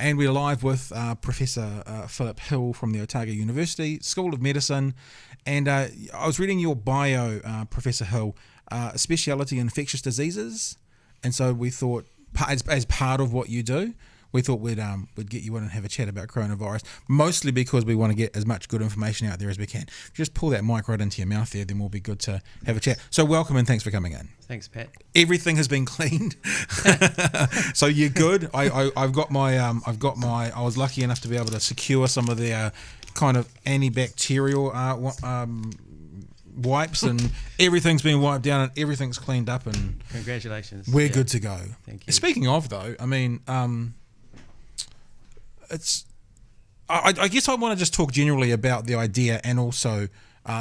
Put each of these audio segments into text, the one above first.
And we're live with Professor Philip Hill from the Otago University School of Medicine. And I was reading your bio, Professor Hill, speciality infectious diseases. And so we thought, as part of what you do, we thought we'd get you in and have a chat about coronavirus, mostly because we want to get as much good information out there as we can. Just pull that mic right into your mouth there, then we'll be good to have a chat. So welcome and thanks for coming in. Thanks, Pat. Everything has been cleaned, so you're good. I was lucky enough to be able to secure some of their kind of antibacterial wipes, and everything's been wiped down and everything's cleaned up, and congratulations. We're good to go. Thank you. Speaking of though, I mean, I guess I want to just talk generally about the idea and also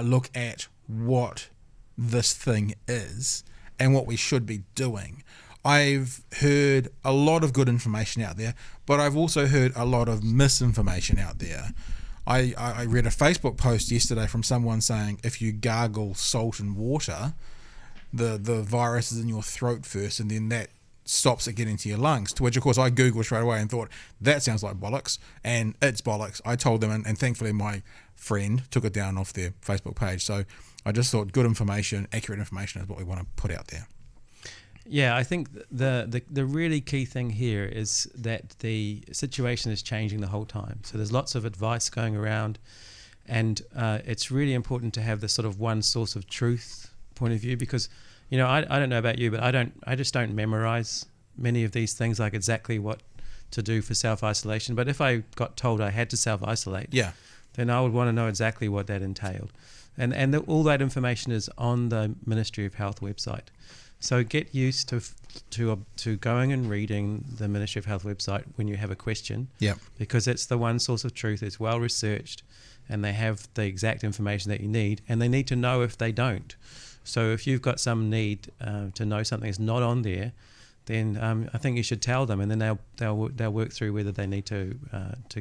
look at what this thing is and what we should be doing. I've heard a lot of good information out there, but I've also heard a lot of misinformation out there. I read a Facebook post yesterday from someone saying if you gargle salt and water, the virus is in your throat first and then that stops it getting to your lungs, to which of course I googled straight away and thought that sounds like bollocks, and it's bollocks. I told them, and thankfully my friend took it down off their Facebook page. So I just thought good information, accurate information is what we want to put out there. Yeah, I think the really key thing here is that the situation is changing the whole time. So there's lots of advice going around, and it's really important to have this sort of one source of truth point of view, because you know, I don't know about you, but I just don't memorize many of these things, like exactly what to do for self-isolation. But if I got told I had to self-isolate, then I would want to know exactly what that entailed. And all that information is on the Ministry of Health website. So get used to going and reading the Ministry of Health website when you have a question, because it's the one source of truth. It's well researched, and they have the exact information that you need, and they need to know if they don't. So if you've got some need to know something is not on there, then I think you should tell them, and then they'll work through whether they need to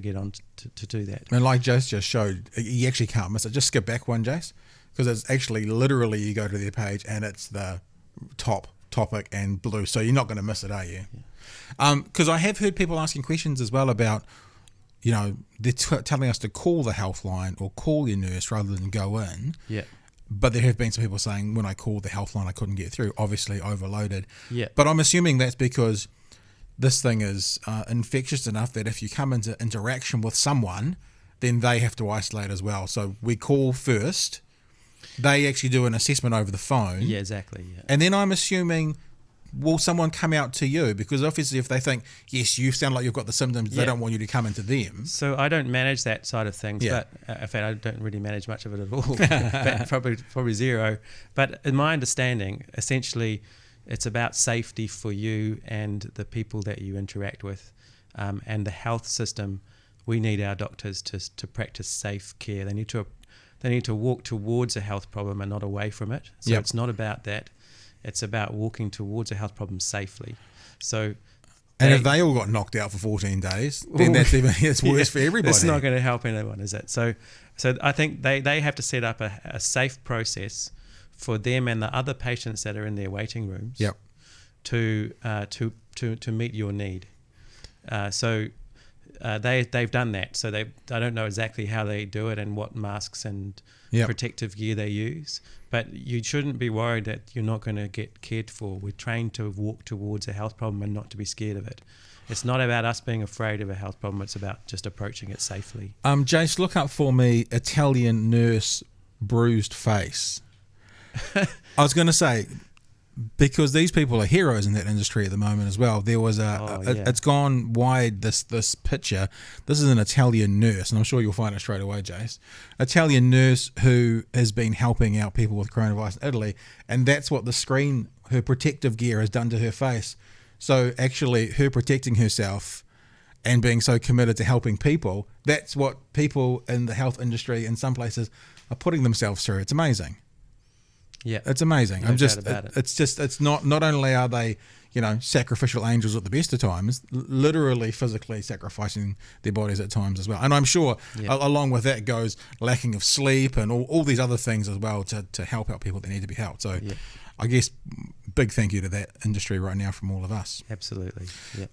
get on to do that. And like Jace just showed, you actually can't miss it. Just skip back one, Jace, because it's actually literally you go to their page and it's the top topic and blue, so you're not going to miss it, are you? Because I have heard people asking questions as well about, you know, they're telling us to call the health line or call your nurse rather than go in. Yeah. But there have been some people saying when I called the health line I couldn't get through, obviously overloaded. Yeah. But I'm assuming that's because this thing is infectious enough that if you come into interaction with someone, then they have to isolate as well. So we call first, they actually do an assessment over the phone. Yeah, exactly. Yeah. And then I'm assuming, will someone come out to you? Because obviously if they think, yes, you sound like you've got the symptoms, they don't want you to come into them. So I don't manage that side of things, but in fact I don't really manage much of it at all, probably zero. But in my understanding, essentially it's about safety for you and the people that you interact with, and the health system. We need our doctors to practice safe care. They need to walk towards a health problem and not away from it. So it's not about that. It's about walking towards a health problem safely. So, and if they all got knocked out for 14 days, then it's worse for everybody. It's not going to help anyone, is it? So I think they have to set up a safe process for them and the other patients that are in their waiting rooms to meet your need. They've done that. So I don't know exactly how they do it and what masks and protective gear they use, but you shouldn't be worried that you're not going to get cared for. We're trained to walk towards a health problem and not to be scared of it. It's not about us being afraid of a health problem. It's about just approaching it safely. Jace, look up for me Italian nurse bruised face. I was going to say, because these people are heroes in that industry at the moment as well. There was it's gone wide, this picture. This is an Italian nurse, and I'm sure you'll find it straight away, Jace. Italian nurse who has been helping out people with coronavirus in Italy, and that's what the screen, her protective gear, has done to her face. So actually her protecting herself and being so committed to helping people, that's what people in the health industry in some places are putting themselves through. It's amazing. Yeah, it's amazing. It's not only are they, you know, sacrificial angels at the best of times, literally physically sacrificing their bodies at times as well. And I'm sure along with that goes lacking of sleep and all these other things as well to help out people that need to be helped. So I guess big thank you to that industry right now from all of us. Absolutely. Yeah.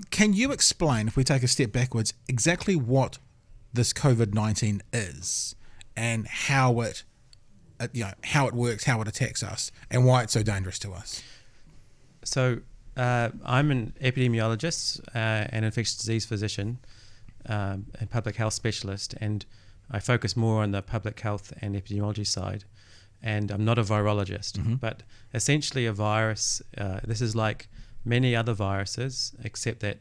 Can you explain, if we take a step backwards, exactly what this COVID-19 is and how it works, how it attacks us, and why it's so dangerous to us? So I'm an epidemiologist and infectious disease physician and public health specialist, and I focus more on the public health and epidemiology side. And I'm not a virologist, but essentially a virus, this is like many other viruses, except that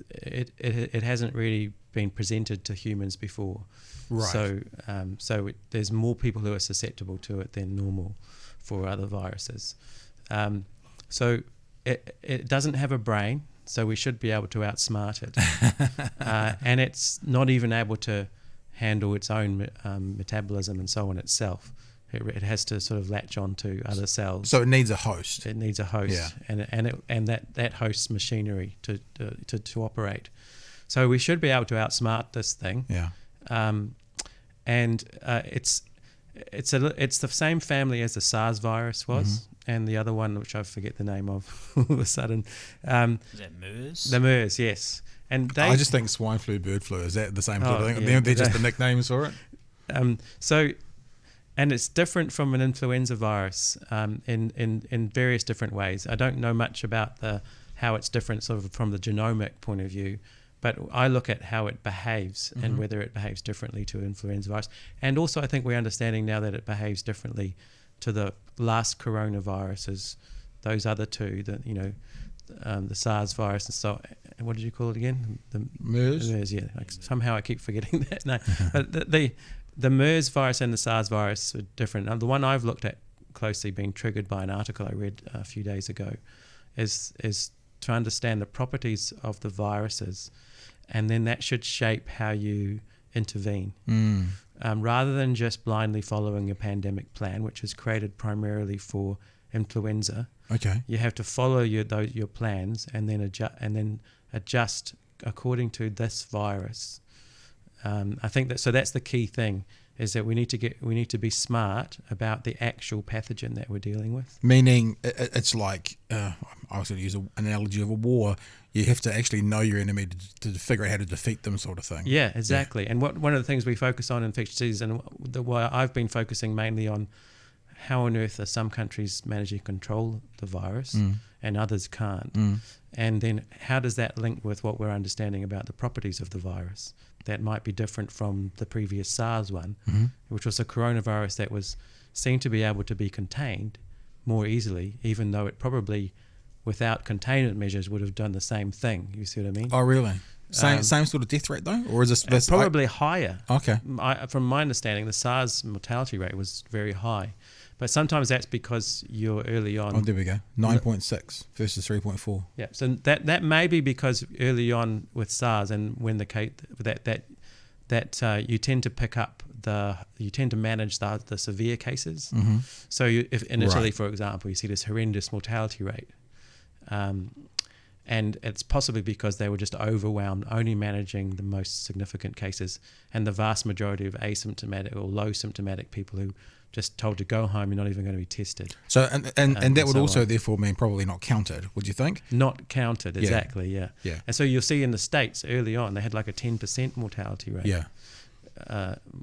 it hasn't really been presented to humans before. Right. So there's more people who are susceptible to it than normal for other viruses. So it doesn't have a brain, so we should be able to outsmart it. And it's not even able to handle its own metabolism and so on itself. It has to sort of latch on to other cells. So it needs a host. It needs a host, and that host's machinery to operate. So we should be able to outsmart this thing. Yeah. It's the same family as the SARS virus was, and the other one, which I forget the name of all of a sudden. Is that MERS? The MERS, yes. And I just think swine flu, bird flu, is that the same sort of thing? Yeah. They're just the nicknames for it? And it's different from an influenza virus in various different ways. I don't know much about how it's different sort of from the genomic point of view, but I look at how it behaves and whether it behaves differently to influenza virus. And also I think we're understanding now that it behaves differently to the last coronaviruses, those other two, the SARS virus and so. What did you call it again? The MERS? MERS, yeah. Somehow I keep forgetting that. No, but the MERS virus and the SARS virus are different. Now, the one I've looked at closely, being triggered by an article I read a few days ago, is to understand the properties of the viruses, and then that should shape how you intervene. Rather than just blindly following a pandemic plan, which is created primarily for influenza. Okay. You have to follow your plans and then adjust according to this virus. I think that's the key thing, is that we need to be smart about the actual pathogen that we're dealing with. Meaning, it's like I was going to use an analogy of a war. You have to actually know your enemy to figure out how to defeat them, sort of thing. Yeah, exactly. Yeah. And one of the things we focus on in infectious disease, and why I've been focusing mainly on how on earth are some countries managing to control the virus and others can't? And then how does that link with what we're understanding about the properties of the virus that might be different from the previous SARS one, which was a coronavirus that was seen to be able to be contained more easily, even though it probably, without containment measures, would have done the same thing. You see what I mean? Oh, really? Same sort of death rate, though? Or is this probably higher. Okay. From my understanding, the SARS mortality rate was very high. But sometimes that's because you're early on. Oh, there we go. 9.6 versus 3.4. Yeah, so that may be because early on with SARS, and when the case you tend to pick up you tend to manage the severe cases. So if in Italy, for example, you see this horrendous mortality rate, and it's possibly because they were just overwhelmed, only managing the most significant cases, and the vast majority of asymptomatic or low symptomatic people who just told to go home, you're not even going to be tested. So and that would also therefore mean probably not counted, would you think? Not counted, exactly, yeah. And so you'll see in the States early on, they had like a 10% mortality rate. Yeah.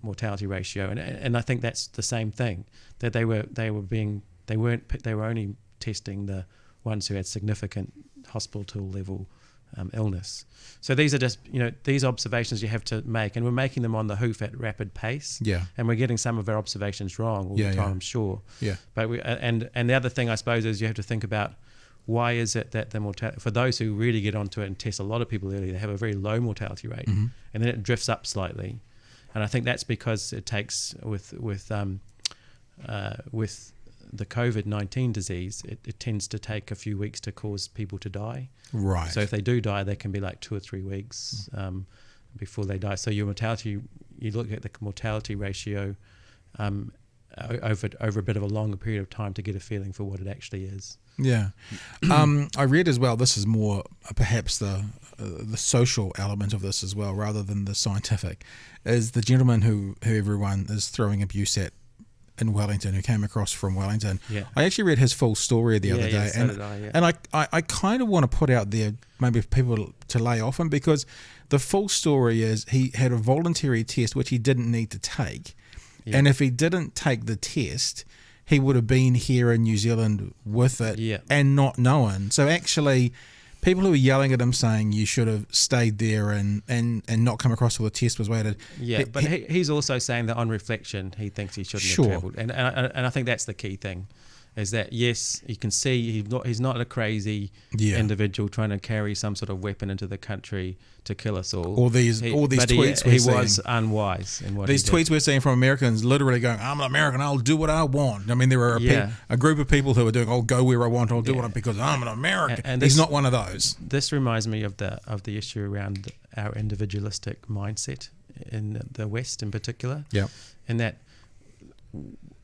Mortality ratio, and I think that's the same thing, that they were only testing the ones who had significant hospital level illness. So these are just these observations you have to make, and we're making them on the hoof at rapid pace. Yeah. And we're getting some of our observations wrong all the time, I'm sure. Yeah. But and the other thing I suppose is you have to think about, why is it that the mortality, for those who really get onto it and test a lot of people early, they have a very low mortality rate, and then it drifts up slightly. And I think that's because it takes with the COVID-19 disease, it tends to take a few weeks to cause people to die. Right. So if they do die, they can be like 2 or 3 weeks before they die. So your mortality, you look at the mortality ratio over a bit of a longer period of time to get a feeling for what it actually is. Yeah. I read as well, this is more perhaps the social element of this as well, rather than the scientific, is the gentleman who everyone is throwing abuse at in Wellington who came across from Wellington. Yeah. I actually read his full story the other day, so and did I, yeah. and I kind of want to put out there maybe for people to lay off him, because the full story is he had a voluntary test which he didn't need to take, and if he didn't take the test, he would have been here in New Zealand with it and not known. So actually, people who are yelling at him saying you should have stayed there and not come across till the test was waited. Yeah, but he's also saying that on reflection, he thinks he shouldn't have travelled. And I think that's the key thing, is that, yes, you can see he's not a crazy individual trying to carry some sort of weapon into the country to kill us all. All these tweets he was unwise in what these tweets we're seeing from Americans literally going, I'm an American, I'll do what I want. I mean, there are a group of people who are doing, I'll go where I want, I'll do what I want because I'm an American. And he's not one of those. This reminds me of the issue around our individualistic mindset in the West in particular. Yeah. In that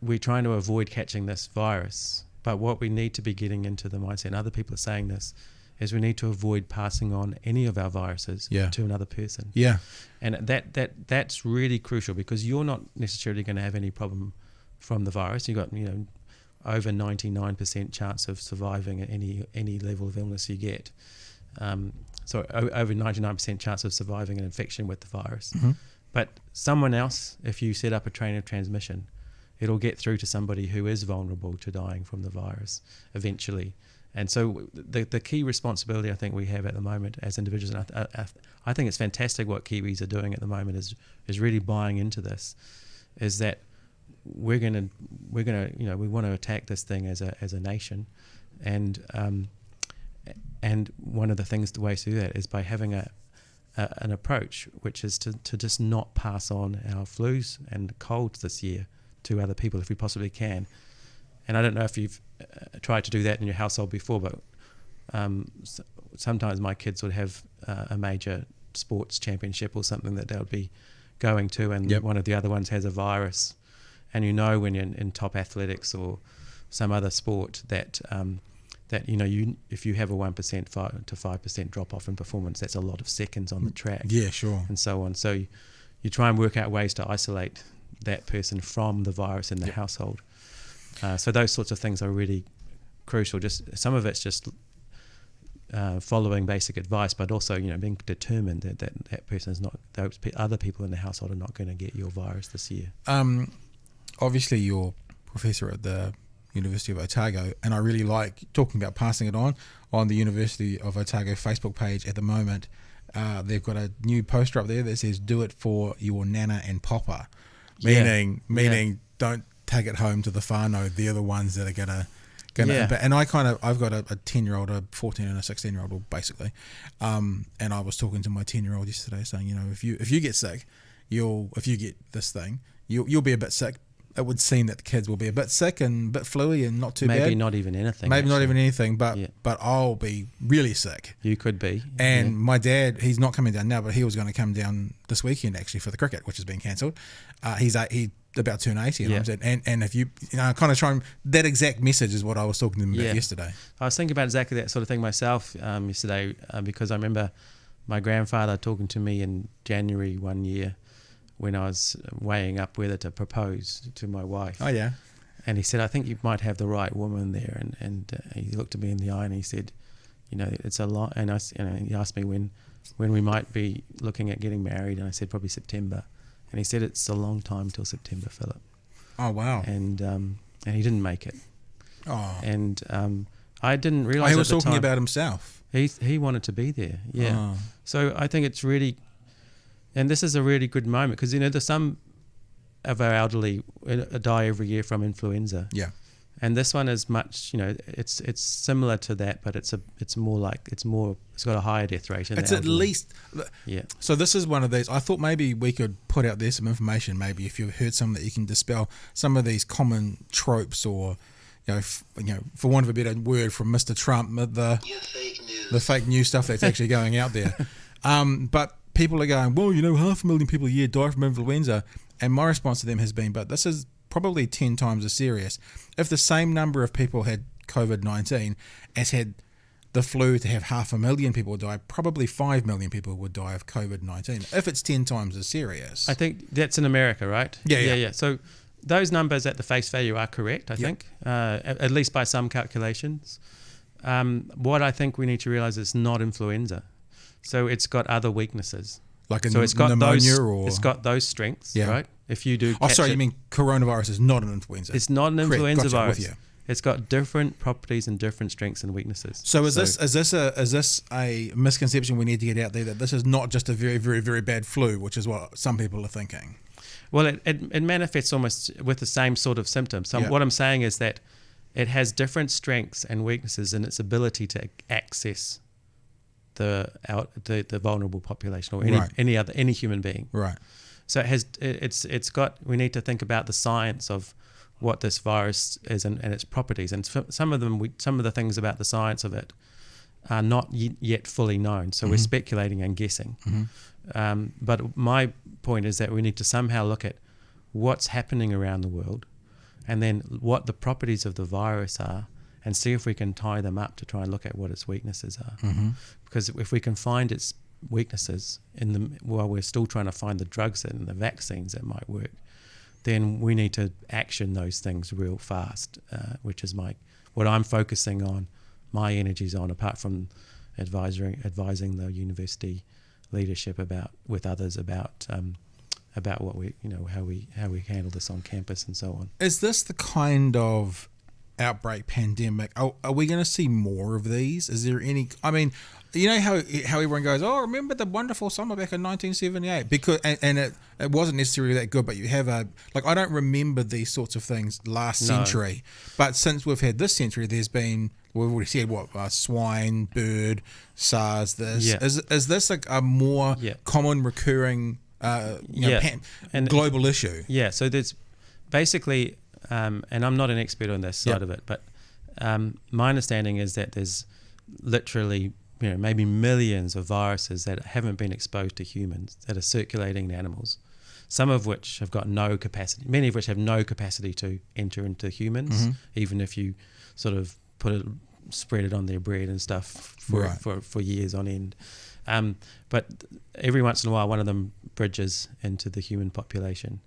we're trying to avoid catching this virus, but what we need to be getting into the mindset, and other people are saying this, is we need to avoid passing on any of our viruses to another person. Yeah. And that's really crucial, because you're not necessarily going to have any problem from the virus. You've got, over 99% chance of surviving at any level of illness you get. Over 99% chance of surviving an infection with the virus. Mm-hmm. But someone else, if you set up a chain of transmission, it'll get through to somebody who is vulnerable to dying from the virus eventually. And so the key responsibility I think we have at the moment as individuals, and I think it's fantastic what Kiwis are doing at the moment, is really buying into this, is that we want to attack this thing as a nation, and one of the ways to do that is by having an approach which is to just not pass on our flus and colds this year to other people if we possibly can. And I don't know if you've tried to do that in your household before, but sometimes my kids would have a major sports championship or something that they'll be going to, and one of the other ones has a virus, and when you're in top athletics or some other sport that if you have a 1% to 5% drop off in performance, that's a lot of seconds on the track. Yeah, sure. And so on. So you try and work out ways to isolate that person from the virus in the household. So those sorts of things are really crucial. Just some of it's just following basic advice, but also being determined that person is not, those other people in the household are not going to get your virus this year. Obviously, you're professor at the University of Otago, and I really like talking about passing it on the University of Otago Facebook page at the moment. They've got a new poster up there that says "Do it for your nana and papa," meaning don't take it home to the whānau. They're the ones that are gonna. And I've got a 10-year-old, a 14 and a 16-year-old basically, and I was talking to my 10-year-old yesterday saying, if you get sick, if you get this thing, you'll be a bit sick. It would seem that the kids will be a bit sick and a bit fluey and not too bad. Maybe not even anything. But I'll be really sick. You could be. And my dad, he's not coming down now, but he was going to come down this weekend actually for the cricket, which has been cancelled. He's about to turn 80, and if you kind of try and, that exact message is what I was talking to him about yesterday. I was thinking about exactly that sort of thing myself yesterday, because I remember my grandfather talking to me in January one year when I was weighing up whether to propose to my wife. Oh yeah. And he said, I think you might have the right woman there. And he looked at me in the eye and he said, it's a lot. And he asked me when we might be looking at getting married. And I said, probably September. And he said, it's a long time till September, Philip. Oh, wow. And he didn't make it. Oh. And I didn't realise he was talking about himself. He wanted to be there, Oh. So I think it's really, and this is a really good moment, because there's some of our elderly die every year from influenza. Yeah. And this one is much, it's similar to that, but it's got a higher death rate. It's at least, So this is one of these. I thought maybe we could put out there some information. Maybe if you've heard some that you can dispel some of these common tropes, or for want of a better word from Mr. Trump, the fake news stuff that's actually going out there. But people are going, well, 500,000 people a year die from influenza, and my response to them has been, but this is probably 10 times as serious. If the same number of people had COVID-19 as had the flu to have 500,000 people die, probably 5 million people would die of COVID-19, if it's 10 times as serious. I think that's in America, right? Yeah. So those numbers at the face value are correct, I think, at least by some calculations. What I think we need to realise is not influenza. So it's got other weaknesses. Like so it's got pneumonia those, it's got those strengths, right? If you do you mean coronavirus is not an influenza? It's not an influenza Gotcha, virus. with you. It's got different properties and different strengths and weaknesses. So is this a misconception we need to get out there, that this is not just a very, very, very bad flu, which is what some people are thinking? Well, it manifests almost with the same sort of symptoms. So what I'm saying is that it has different strengths and weaknesses in its ability to access the vulnerable population or any human being. Right. So we need to think about the science of what this virus is and its properties, and some of the things about the science of it are not yet fully known. So we're speculating and guessing. But my point is that we need to somehow look at what's happening around the world, and then what the properties of the virus are, and see if we can tie them up to try and look at what its weaknesses are. Because if we can find its weaknesses while we're still trying to find the drugs and the vaccines that might work, then we need to action those things real fast, which is what I'm focusing on, my energies on, apart from advising the university leadership with others about what we, how we handle this on campus and so on. Is this the kind of outbreak pandemic? Are we going to see more of these? Is there any? I mean, you know how everyone goes, oh, remember the wonderful summer back in 1978? Because and it wasn't necessarily that good, but you have I don't remember these sorts of things last century, but since we've had this century, there's been, we've already said swine, bird, SARS. Is this a more common recurring global issue? Yeah. So there's basically, and I'm not an expert on this side of it, but my understanding is that there's literally maybe millions of viruses that haven't been exposed to humans that are circulating in animals, some of which have got no capacity, many of which have no capacity to enter into humans, even if you sort of spread it on their bread and stuff for years on end. But every once in a while, one of them bridges into the human population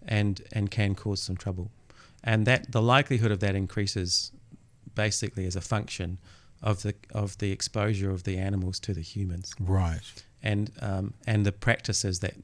and can cause some trouble. And that the likelihood of that increases basically as a function of the exposure of the animals to the humans, right? And the practices that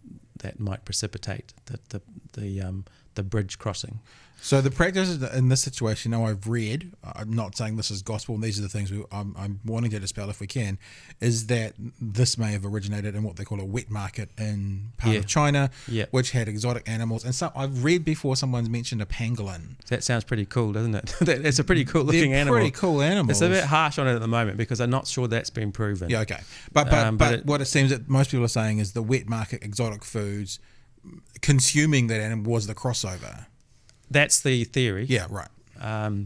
might precipitate the bridge crossing. So the practices in this situation, now I've read, I'm not saying this is gospel, and these are the things I'm wanting to dispel if we can, is that this may have originated in what they call a wet market in part of China, which had exotic animals. And so I've read before someone's mentioned a pangolin. That sounds pretty cool, doesn't it? It's a pretty cool looking animal. Pretty cool animals. It's a bit harsh on it at the moment because I'm not sure that's been proven. Yeah, okay. But what it seems that most people are saying is the wet market exotic foods, consuming that animal was the crossover. That's the theory. Yeah, right.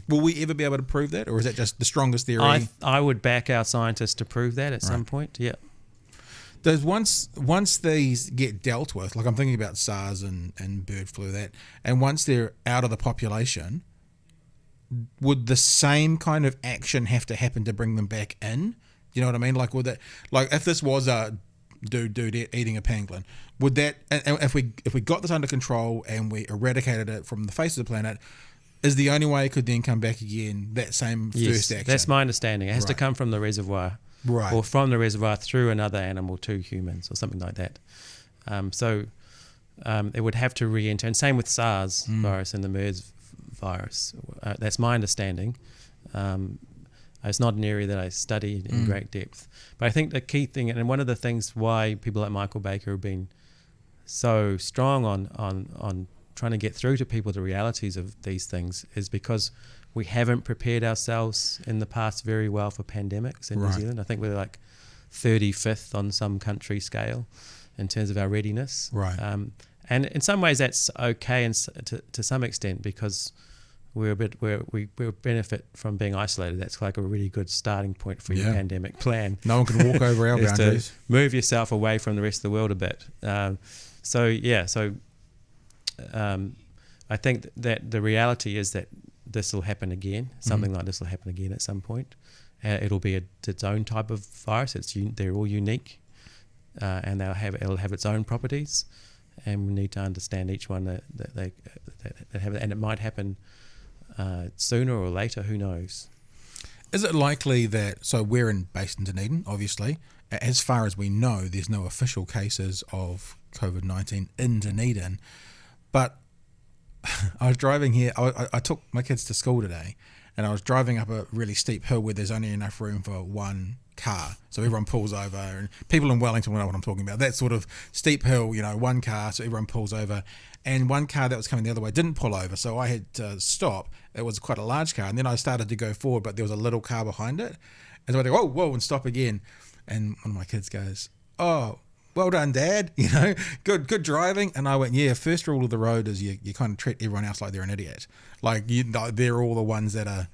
Will we ever be able to prove that, or is that just the strongest theory? I would back our scientists to prove that at some point. Yeah. Does once these get dealt with, like I'm thinking about SARS and bird flu, and once they're out of the population, would the same kind of action have to happen to bring them back in? You know what I mean? Like, would that, like if this was a dude eating a pangolin, would that, and if we got this under control and we eradicated it from the face of the planet, is the only way it could then come back again that same first action? That's my understanding. It has to come from the reservoir, or from the reservoir through another animal to humans or something like that. So it would have to re-enter, and same with SARS virus and the MERS virus. That's my understanding. It's not an area that I studied in great depth. But I think the key thing, and one of the things why people like Michael Baker have been so strong on trying to get through to people the realities of these things, is because we haven't prepared ourselves in the past very well for pandemics in New Zealand. I think we're like 35th on some country scale in terms of our readiness. Right. And in some ways that's okay, and to some extent, because we benefit from being isolated. That's like a really good starting point for your pandemic plan. No one can walk over our boundaries. To move yourself away from the rest of the world a bit. I think that the reality is that this will happen again. Something like this will happen again at some point. It'll be its own type of virus. They're all unique, and it'll have its own properties. And we need to understand each one that have, and it might happen sooner or later. Who knows? Is it likely that, so we're based in Dunedin, obviously. As far as we know, there's no official cases of COVID-19 in Dunedin. But I was driving here, I took my kids to school today, and I was driving up a really steep hill where there's only enough room for one car. So everyone pulls over, and people in Wellington will know what I'm talking about. That sort of steep hill, one car, so everyone pulls over. And one car that was coming the other way didn't pull over, so I had to stop. It was quite a large car, and then I started to go forward, but there was a little car behind it. And so I go, whoa, and stop again. And one of my kids goes, oh, well done, Dad. Good driving. And I went, yeah, first rule of the road is you kind of treat everyone else like they're an idiot. Like they're all the ones that are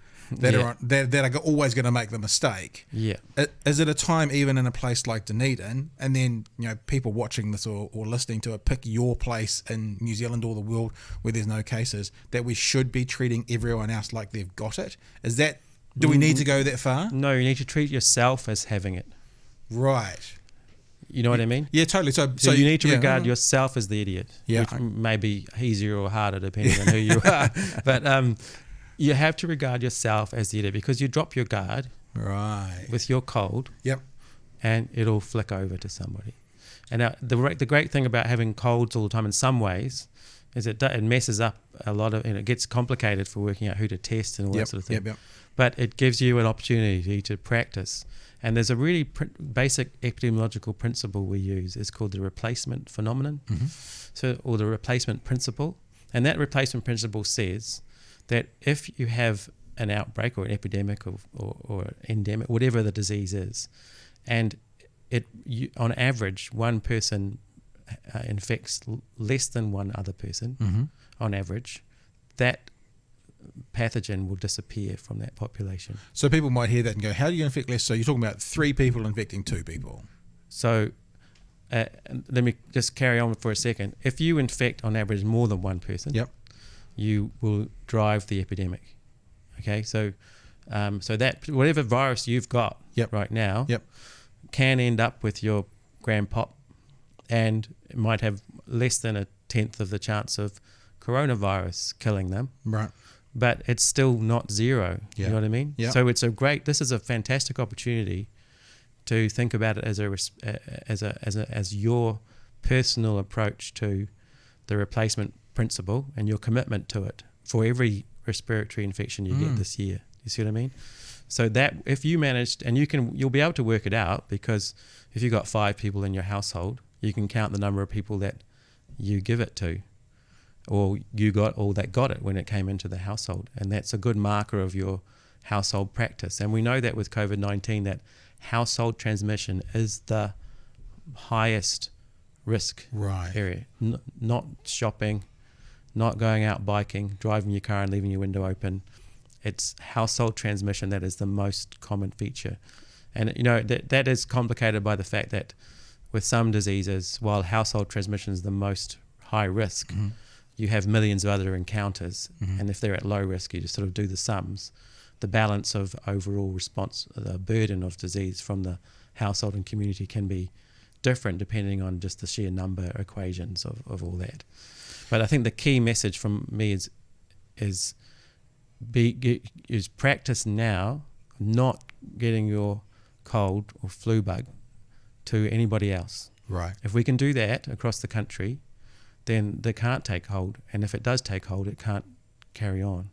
always going to make the mistake. Yeah. Is it a time, even in a place like Dunedin, and then people watching this or listening to it, pick your place in New Zealand or the world where there's no cases, that we should be treating everyone else like they've got it? Do we need to go that far? No, you need to treat yourself as having it. Right. You know what I mean? Yeah, totally. So you need to regard yourself as the idiot, which may be easier or harder depending on who you are. But you have to regard yourself as the idiot because you drop your guard with your cold, and it'll flick over to somebody. And now the great thing about having colds all the time in some ways is it messes up a lot of, and it gets complicated for working out who to test and all that sort of thing. But it gives you an opportunity to practice. And there's a really basic epidemiological principle we use. It's called the replacement phenomenon, or the replacement principle. And that replacement principle says that if you have an outbreak or an epidemic or endemic, whatever the disease is, and on average, one person infects less than one other person, on average, that pathogen will disappear from that population. So people might hear that and go, how do you infect less? So you're talking about 3 people infecting 2 people. So let me just carry on for a second. If you infect on average more than one person, you will drive the epidemic. Okay, so that whatever virus you've got right now can end up with your grandpop, and it might have less than 1/10 of the chance of coronavirus killing them. Right. But it's still not zero. You know what I mean? Yeah. So this is a fantastic opportunity to think about it as your personal approach to the replacement principle and your commitment to it for every respiratory infection you get this year. You see what I mean? So that if you managed, and you'll be able to work it out, because if you've got 5 people in your household, you can count the number of people that you give it to, or you got all that got it when it came into the household. And that's a good marker of your household practice. And we know that with COVID-19 that household transmission is the highest risk area. Not shopping, not going out biking, driving your car and leaving your window open. It's household transmission that is the most common feature. And that is complicated by the fact that with some diseases, while household transmission is the most high risk, you have millions of other encounters, and if they're at low risk, you just sort of do the sums. The balance of overall response, the burden of disease from the household and community can be different depending on just the sheer number equations of all that. But I think the key message from me is practice now, not getting your cold or flu bug to anybody else. Right. If we can do that across the country, then they can't take hold, and if it does take hold, it can't carry on.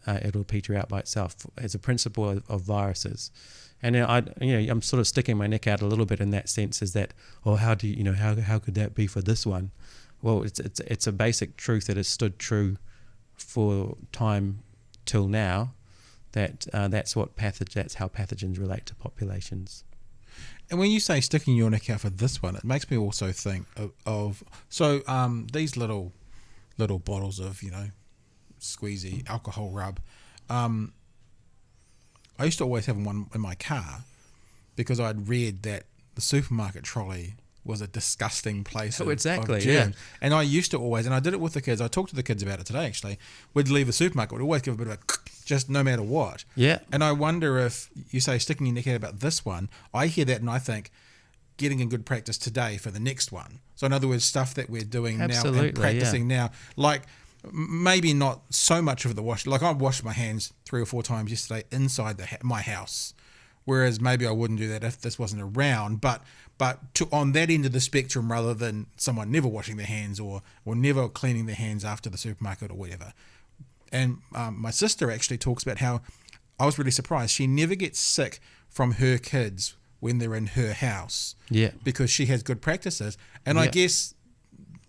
It'll peter out by itself as a principle of viruses. And I'm sort of sticking my neck out a little bit in that sense. Is that, how could that be for this one? Well, it's a basic truth that has stood true for time till now. That's how pathogens relate to populations. And when you say sticking your neck out for this one, it makes me also think of these little bottles of squeezy alcohol rub. I used to always have one in my car because I'd read that the supermarket trolley was a disgusting place of germs. And I used to always, and I did it with the kids, I talked to the kids about it today actually, we'd leave the supermarket, we'd always give a bit of a just no matter what. Yeah. And I wonder if you say sticking your neck out about this one, I hear that and I think getting in good practice today for the next one. So in other words, stuff that we're doing now and practicing now. Like maybe not so much of the wash. Like I washed my hands 3 or 4 times yesterday inside my house, whereas maybe I wouldn't do that if this wasn't around. But on that end of the spectrum, rather than someone never washing their hands or never cleaning their hands after the supermarket or whatever. And my sister actually talks about how I was really surprised. She never gets sick from her kids when they're in her house. Yeah. Because she has good practices. And I guess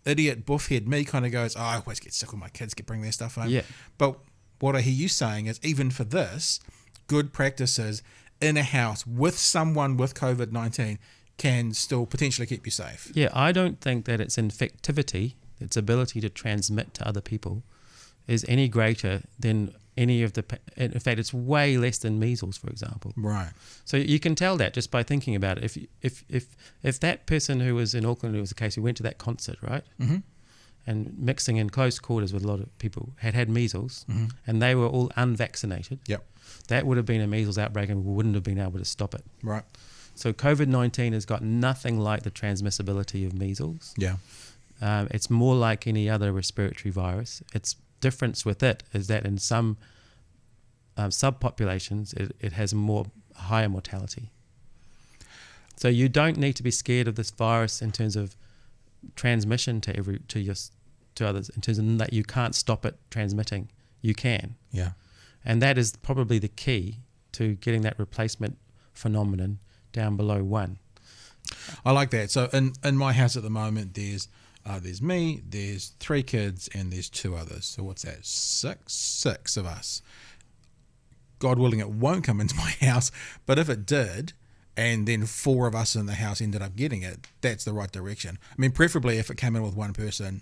idiot buffhead me kind of goes, I always get sick when my kids bring their stuff home. Yeah. But what I hear you saying is even for this, good practices in a house with someone with COVID-19 can still potentially keep you safe. Yeah, I don't think that its infectivity, its ability to transmit to other people, is any greater than any of the... In fact, it's way less than measles, for example. Right. So you can tell that just by thinking about it. If that person who was in Auckland, it was the case, who went to that concert, right? Mm-hmm. And mixing in close quarters with a lot of people, had measles, and they were all unvaccinated. Yep. That would have been a measles outbreak and we wouldn't have been able to stop it. Right. So COVID-19 has got nothing like the transmissibility of measles. Yeah. It's more like any other respiratory virus. Its difference with it is that in some subpopulations, it has higher mortality. So you don't need to be scared of this virus in terms of transmission to others. In terms of that, you can't stop it transmitting. You can. Yeah. And that is probably the key to getting that replacement phenomenon down below 1. I like that. So in my house at the moment, there's me, there's 3 kids, and there's 2 others. So what's that? Six of us. God willing, it won't come into my house. But if it did, and then 4 of us in the house ended up getting it, that's the right direction. I mean, preferably if it came in with 1 person,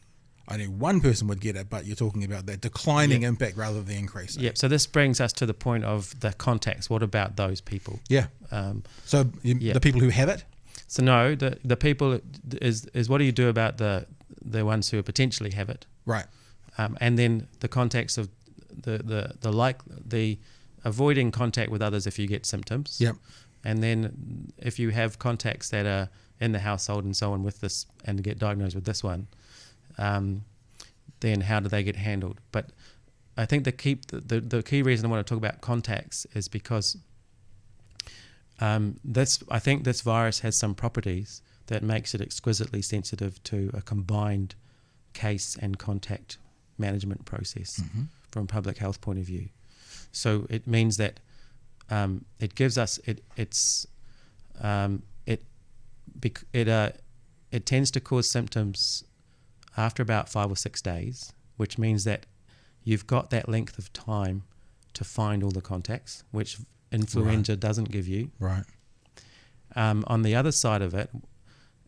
only 1 person would get it, but you're talking about that declining impact rather than the increase. Yeah, so this brings us to the point of the contacts. What about those people? Yeah. The people who have it? So no, the people is what do you do about the ones who potentially have it? Right. And then the contacts of the avoiding contact with others if you get symptoms. Yep. And then if you have contacts that are in the household and so on with this and get diagnosed with this one, then how do they get handled? But I think the key reason I want to talk about contacts is because I think this virus has some properties that makes it exquisitely sensitive to a combined case and contact management process from a public health point of view. So it means that it gives us it tends to cause symptoms after about 5 or 6 days, which means that you've got that length of time to find all the contacts, which influenza doesn't give you. Right. On the other side of it,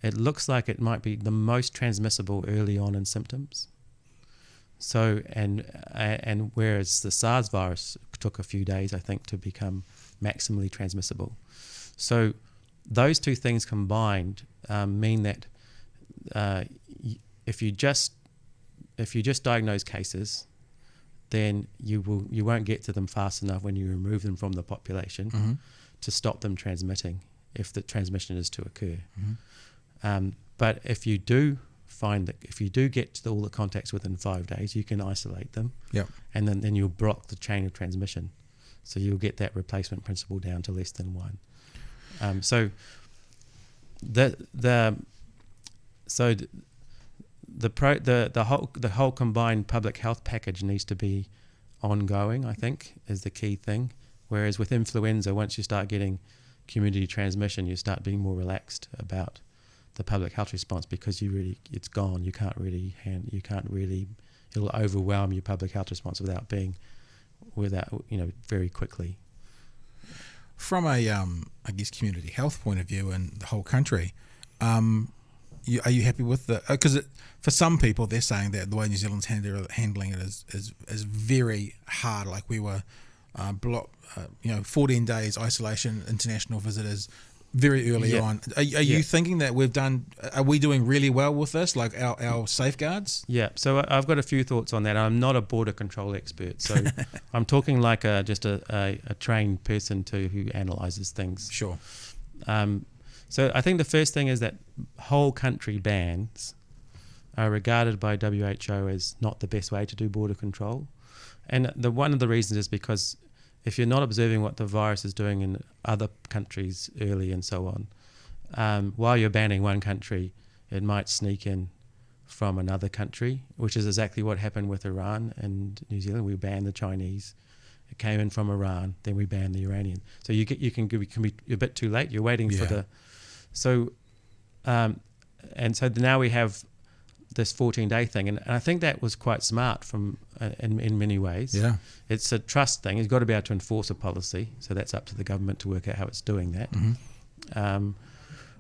it looks like it might be the most transmissible early on in symptoms. So, and whereas the SARS virus took a few days, I think, to become maximally transmissible. So those 2 things combined mean that if you just diagnose cases, then you won't get to them fast enough when you remove them from the population to stop them transmitting if the transmission is to occur. But if you do get to all the contacts within 5 days, you can isolate them. Yep. And then you'll block the chain of transmission. So you'll get that replacement principle down to less than 1. So the whole combined public health package needs to be ongoing, I think, is the key thing. Whereas with influenza, once you start getting community transmission, you start being more relaxed about the public health response because it's gone. You can't really it'll overwhelm your public health response without very quickly. From a I guess community health point of view in the whole country, are you happy with because for some people they're saying that the way New Zealand's handling it is very hard. Like we were 14 days isolation, international visitors very early on. Are you thinking that are we doing really well with this, like our safeguards? Yeah, so I've got a few thoughts on that. I'm not a border control expert, so I'm talking like just a trained person who analyses things. Sure. So I think the first thing is that whole country bans are regarded by WHO as not the best way to do border control. And one of the reasons is because if you're not observing what the virus is doing in other countries early and so on, while you're banning one country, it might sneak in from another country, which is exactly what happened with Iran and New Zealand. We banned the Chinese. It came in from Iran, then we banned the Iranian. So you can be a bit too late. You're waiting for the... So, and so now we have this 14-day thing, and I think that was quite smart from in many ways. Yeah, it's a trust thing. You've got to be able to enforce a policy, so that's up to the government to work out how it's doing that.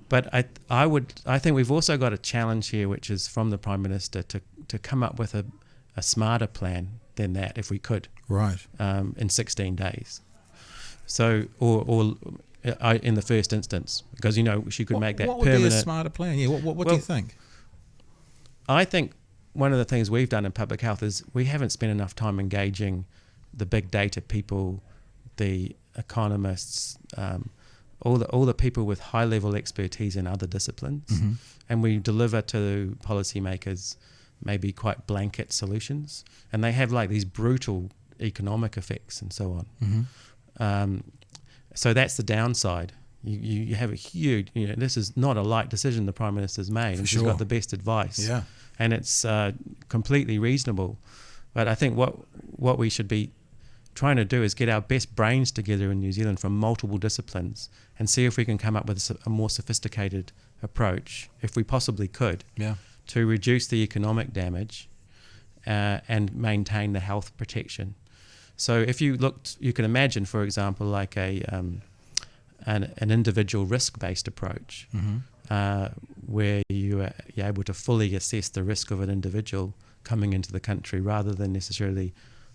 But I think we've also got a challenge here, which is from the Prime Minister to come up with a smarter plan than that, if we could. Right. In 16 days. So, or in the first instance, because she could make that permanent. What would be a smarter plan? Yeah. What do you think? I think one of the things we've done in public health is we haven't spent enough time engaging the big data people, the economists, all the people with high level expertise in other disciplines, and we deliver to policymakers maybe quite blanket solutions, and they have like these brutal economic effects and so on. So that's the downside. You have a huge, this is not a light decision the Prime Minister's made, and she's got the best advice. Yeah. And it's completely reasonable. But I think what we should be trying to do is get our best brains together in New Zealand from multiple disciplines and see if we can come up with a more sophisticated approach, if we possibly could, to reduce the economic damage and maintain the health protection. So if you looked, you can imagine, for example, like an individual risk-based approach, where you're able to fully assess the risk of an individual coming into the country rather than necessarily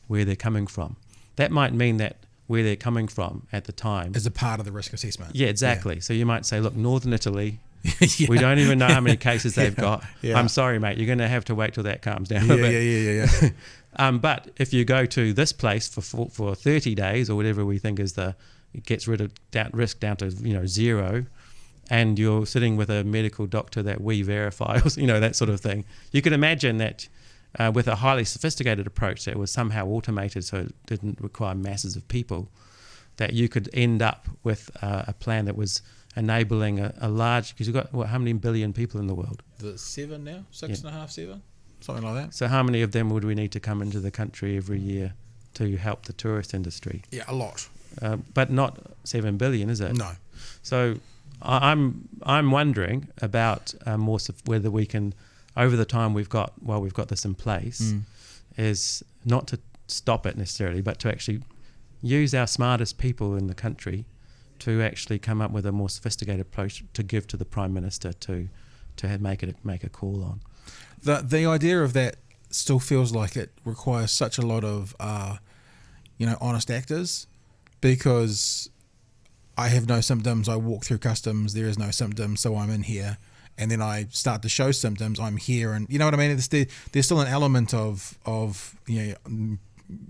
where they're coming from. That might mean that where they're coming from at the time is a part of the risk assessment. Yeah, exactly. Yeah. So you might say, look, Northern Italy, we don't even know how many cases they've got. Yeah. I'm sorry, mate, you're going to have to wait till that calms down a bit. But if you go to this place for 30 days or whatever we think is it gets rid of risk down to 0, and you're sitting with a medical doctor that we verify, that sort of thing. You can imagine that with a highly sophisticated approach that was somehow automated so it didn't require masses of people, that you could end up with a plan that was enabling a large, because you've got, how many billion people in the world? 7 now? 6.5, 7? Something like that. So how many of them would we need to come into the country every year to help the tourist industry? Yeah, a lot. But not 7 billion, is it? No. So I'm wondering about whether we can, over the time we've got this in place, is not to stop it necessarily, but to actually use our smartest people in the country to actually come up with a more sophisticated approach to give to the Prime Minister to make a call on. The idea of that still feels like it requires such a lot of honest actors, because I have no symptoms, I walk through customs, there is no symptoms, so I'm in here, and then I start to show symptoms, I'm here, and you know what I mean? There's still an element of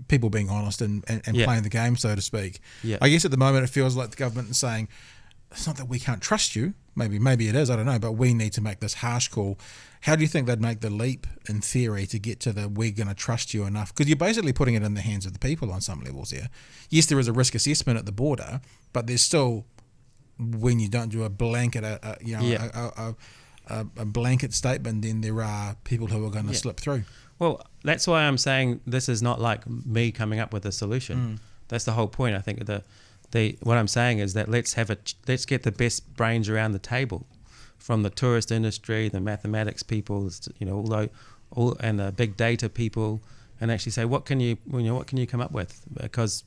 people being honest and playing the game, so to speak. Yeah. I guess at the moment it feels like the government is saying, it's not that we can't trust you, maybe it is, I don't know, but we need to make this harsh call. How do you think they'd make the leap in theory to get to we're going to trust you enough? Because you're basically putting it in the hands of the people on some levels here. Yes, there is a risk assessment at the border, but there's still, when you don't do a blanket, a blanket statement, then there are people who are going to slip through. Well, that's why I'm saying this is not like me coming up with a solution. That's the whole point. I think what I'm saying is that let's get the best brains around the table, from the tourist industry, the mathematics people, and the big data people, and actually say, what can you come up with? Because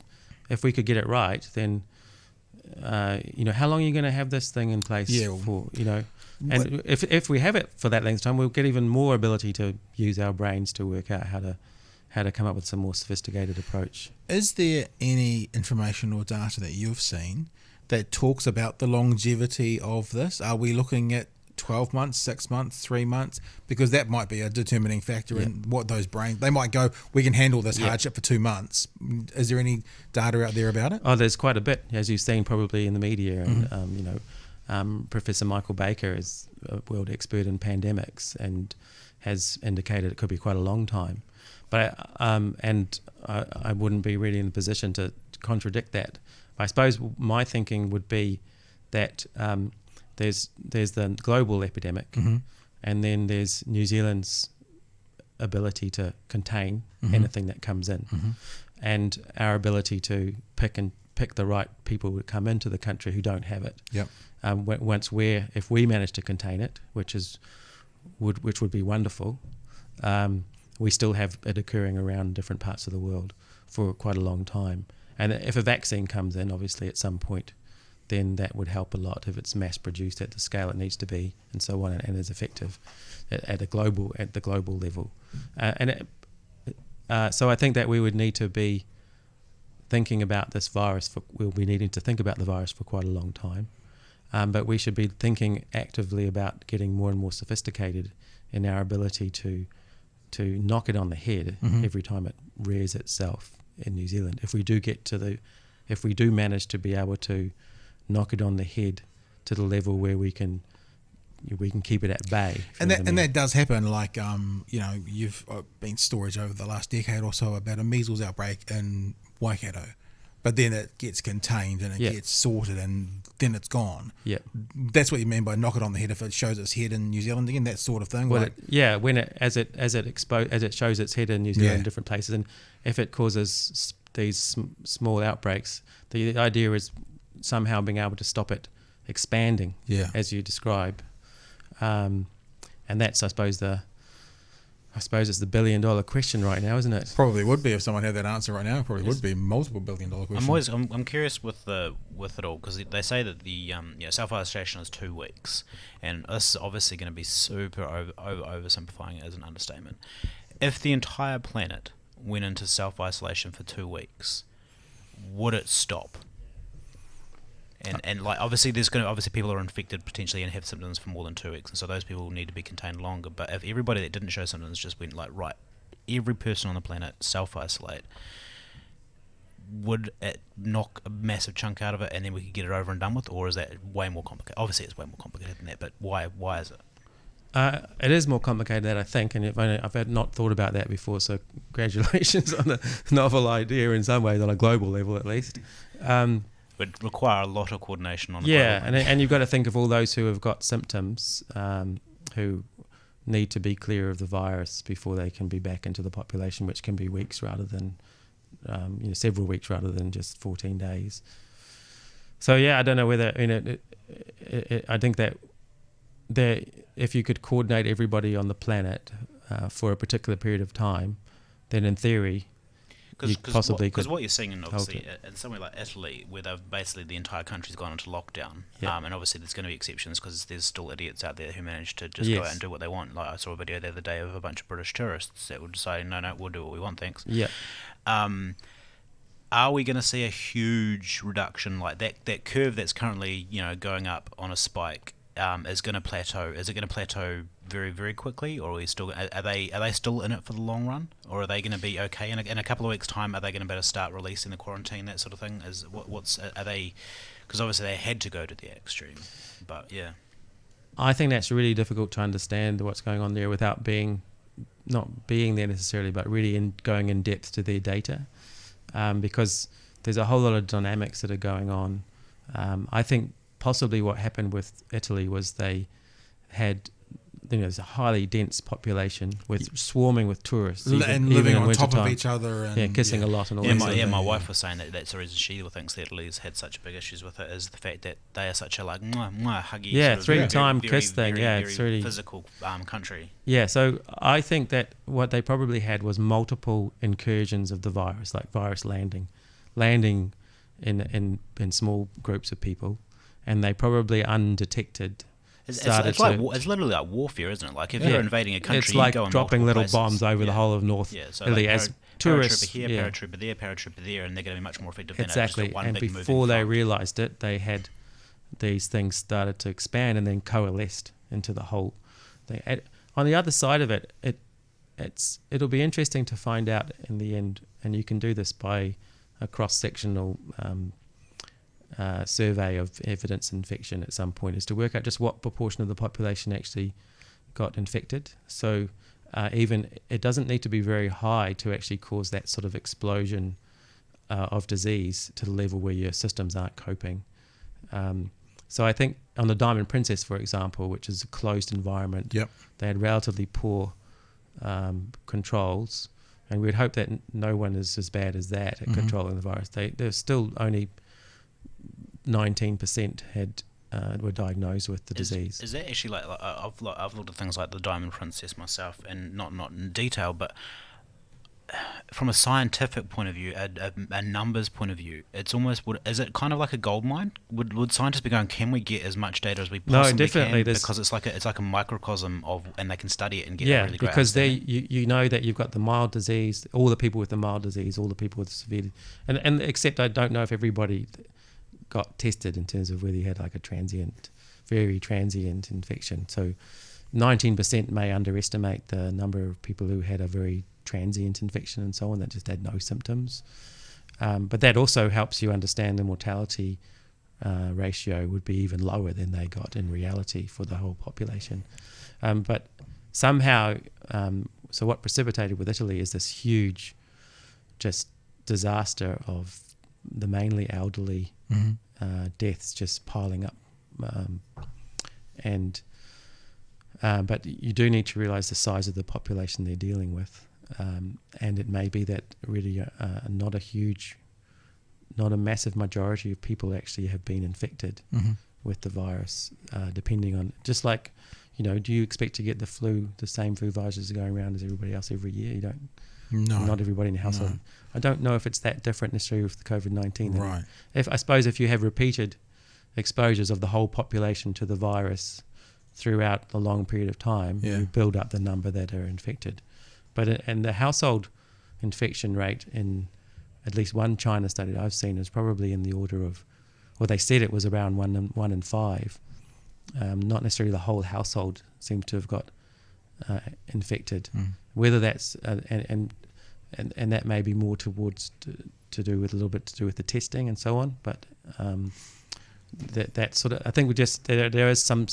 if we could get it right, then how long are you going to have this thing in place for? And if we have it for that length of time, we'll get even more ability to use our brains to work out how to come up with some more sophisticated approach. Is there any information or data that you've seen that talks about the longevity of this? Are we looking at 12 months, 6 months, 3 months? Because that might be a determining factor in what those brains, they might go, we can handle this hardship for 2 months. Is there any data out there about it? Oh, there's quite a bit, as you've seen probably in the media. And Professor Michael Baker is a world expert in pandemics, and has indicated it could be quite a long time. But I wouldn't be really in a position to contradict that. I suppose my thinking would be that there's the global epidemic, Mm-hmm. and then there's New Zealand's ability to contain Mm-hmm. anything that comes in, Mm-hmm. and our ability to pick the right people who come into the country who don't have it. Yep. If we manage to contain it, which would be wonderful, we still have it occurring around different parts of the world for quite a long time. And if a vaccine comes in, obviously at some point, then that would help a lot if it's mass produced at the scale it needs to be, and so on, and is effective at the global level. So I think that we would need to be thinking about this virus. We'll be needing to think about the virus for quite a long time, but we should be thinking actively about getting more and more sophisticated in our ability to knock it on the head Mm-hmm. every time it rears itself in New Zealand. If we do manage to be able to knock it on the head to the level where we can keep it at bay. And that does happen. Like you've been stories over the last decade or so about a measles outbreak in Waikato, but then it gets contained and it gets sorted and then it's gone. Yeah, that's what you mean by knock it on the head. If it shows its head in New Zealand again, that sort of thing. Well, when it shows its head in New Zealand in different places, and if it causes these small outbreaks, the idea is somehow being able to stop it expanding, as you describe, and that's I suppose it's the $1 billion question right now, isn't it? Probably would be if someone had that answer right now. Probably would be multiple $1 billion question. I'm curious with it all, because they say that the self-isolation is 2 weeks, and this is obviously going to be super oversimplifying it as an understatement. If the entire planet went into self-isolation for 2 weeks, would it stop? And like obviously people are infected potentially and have symptoms for more than 2 weeks, and so those people need to be contained longer. But if everybody that didn't show symptoms just went like, right, every person on the planet self-isolate, would it knock a massive chunk out of it and then we could get it over and done with, or is that way more complicated? Obviously it's way more complicated than that, but why is it? It is more complicated than I think, and I've had not thought about that before, so congratulations on the novel idea in some ways, on a global level at least. Would require a lot of coordination on the global level. And you've got to think of all those who have got symptoms, who need to be clear of the virus before they can be back into the population, which can be weeks rather than several weeks rather than just 14 days. So I don't know whether I think that if you could coordinate everybody on the planet for a particular period of time, then in theory because what you're seeing in somewhere like Italy, where they've basically the entire country's gone into lockdown, and obviously there's going to be exceptions because there's still idiots out there who manage to just go out and do what they want. Like I saw a video the other day of a bunch of British tourists that would say, no, we'll do what we want, thanks. Are we going to see a huge reduction, like that curve that's currently going up on a spike? Is going to plateau? Is it going to plateau very, very quickly, or are we still? Are they still in it for the long run, or are they going to be okay in a couple of weeks' time? Are they going to be able to start releasing the quarantine, that sort of thing? Are they? Because obviously they had to go to the extreme, but I think that's really difficult to understand what's going on there without not being there necessarily, but really going in depth to their data, because there's a whole lot of dynamics that are going on. I think possibly what happened with Italy was they had there's a highly dense population swarming with tourists and living on top of each other and kissing a lot and all that. My wife was saying that's the reason she thinks that Italy's had such big issues with it, is the fact that they are such a huggy 3-time kiss thing. It's really physical country. So I think that what they probably had was multiple incursions of the virus, like virus landing in small groups of people, and they probably undetected. It's literally like warfare, isn't it? Like if you're invading a country, it's like you go in dropping little places. bombs over the whole of North Italy as tourists. Paratrooper here, paratrooper there, paratrooper there, and they're going to be much more effective than exactly. Just one and big before they realised it, they had these things started to expand and then coalesced into the whole thing. On the other side of it, it'll be interesting to find out in the end, and you can do this by a cross-sectional survey of evidence infection at some point, is to work out just what proportion of the population actually got infected. So even it doesn't need to be very high to actually cause that sort of explosion of disease to the level where your systems aren't coping. So I think on the Diamond Princess, for example, which is a closed environment, they had relatively poor controls, and we'd hope that no one is as bad as that at controlling the virus. There's still only 19% were diagnosed with the disease. Is that actually like I've looked at things like the Diamond Princess myself, and not in detail, but from a scientific point of view, a numbers point of view, it's almost, is it kind of like a gold mine? Would scientists be going, can we get as much data as we possibly can? Because it's like a microcosm of, and they can study it and get a really great because you know that you've got the mild disease, all the people with the mild disease, all the people with severe, and except I don't know if everybody got tested in terms of whether you had like a very transient infection. So 19% may underestimate the number of people who had a very transient infection and so on that just had no symptoms. But that also helps you understand the mortality ratio would be even lower than they got in reality for the whole population. But somehow, so what precipitated with Italy is this huge just disaster of the mainly elderly deaths just piling up. But you do need to realise the size of the population they're dealing with. And it may be that really not a massive majority of people actually have been infected with the virus, depending on, just like, do you expect to get the same flu viruses going around as everybody else every year? You don't. No. Not everybody in the household. No. I don't know if it's that different necessarily with the COVID-19. Right. I suppose if you have repeated exposures of the whole population to the virus throughout a long period of time, you build up the number that are infected. And the household infection rate in at least one China study I've seen is probably in the order of, well, they said it was around 1 in 5. Not necessarily the whole household seems to have got infected. Whether that's and that may be more towards to do with a little bit to do with the testing and so on. But that sort of, I think there is some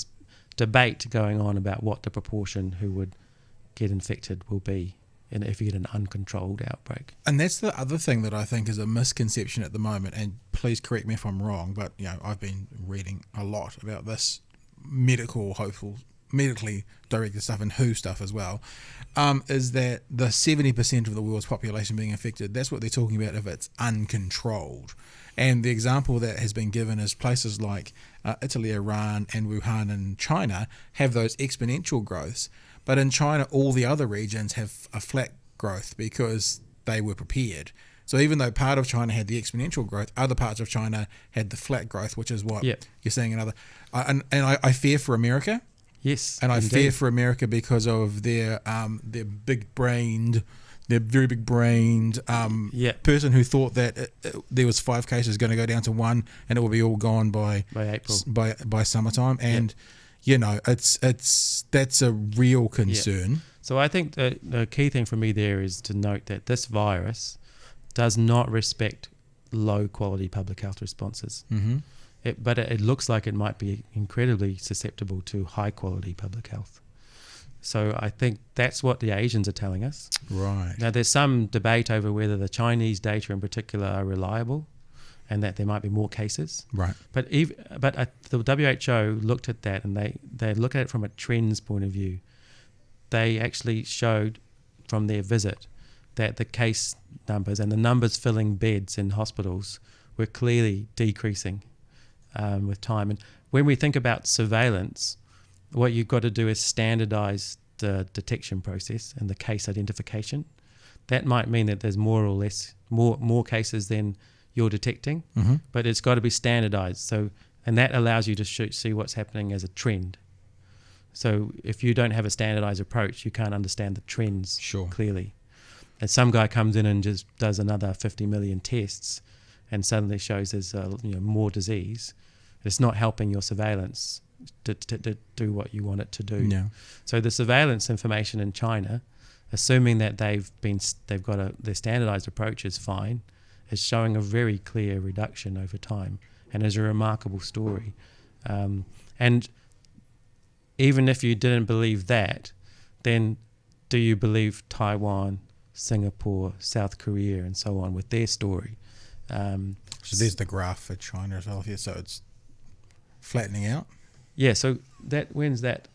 debate going on about what the proportion who would get infected will be, and if you get an uncontrolled outbreak. And that's the other thing that I think is a misconception at the moment, and please correct me if I'm wrong, but I've been reading a lot about this medically directed stuff and WHO stuff as well, is that the 70% of the world's population being infected, that's what they're talking about if it's uncontrolled. And the example that has been given is places like Italy, Iran and Wuhan in China have those exponential growths, but in China all the other regions have a flat growth because they were prepared. So even though part of China had the exponential growth, other parts of China had the flat growth, which is what you're seeing in other. And I fear for America. Yes, and I indeed. fear for America because of their very big brained person who thought that there was 5 cases going to go down to 1 and it will be all gone by April, by summertime, and that's a real concern. So I think the key thing for me there is to note that this virus does not respect low quality public health responses. But it looks like it might be incredibly susceptible to high quality public health. So I think that's what the Asians are telling us. Right. Now there's some debate over whether the Chinese data in particular are reliable and that there might be more cases. Right. But the WHO looked at that, and they look at it from a trends point of view. They actually showed from their visit that the case numbers and the numbers filling beds in hospitals were clearly decreasing with time. And when we think about surveillance, what you've got to do is standardize the detection process and the case identification. That might mean that there's more or less more cases than you're detecting, but it's got to be standardized. And that allows you to see what's happening as a trend. So if you don't have a standardized approach, you can't understand the trends clearly. And some guy comes in and just does another 50 million tests and suddenly shows there's more disease. It's not helping your surveillance to do what you want it to do. Yeah. So the surveillance information in China, assuming that they've got their standardized approach is fine, is showing a very clear reduction over time, and is a remarkable story. And even if you didn't believe that, then do you believe Taiwan, Singapore, South Korea, and so on with their story? So there's the graph for China as well here. So it's flattening out. Yeah. So when's that?